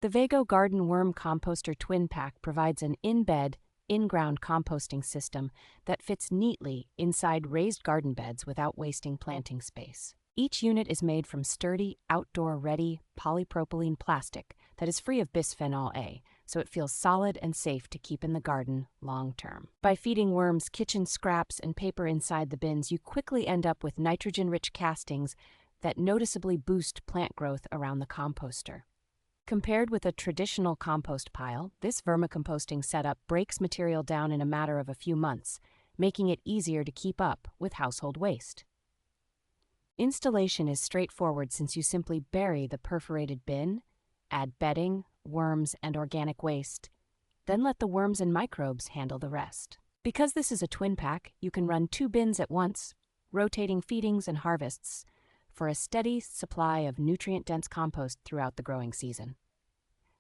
The Vego Garden Worm Composter Twin Pack provides an in-bed, in-ground composting system that fits neatly inside raised garden beds without wasting planting space. Each unit is made from sturdy, outdoor-ready polypropylene plastic that is free of bisphenol A, so it feels solid and safe to keep in the garden long-term. By feeding worms kitchen scraps and paper inside the bins, you quickly end up with nitrogen-rich castings that noticeably boost plant growth around the composter. Compared with a traditional compost pile, this vermicomposting setup breaks material down in a matter of a few months, making it easier to keep up with household waste. Installation is straightforward since you simply bury the perforated bin, add bedding, worms, and organic waste, then let the worms and microbes handle the rest. Because this is a twin pack, you can run 2 bins at once, rotating feedings and harvests, for a steady supply of nutrient-dense compost throughout the growing season.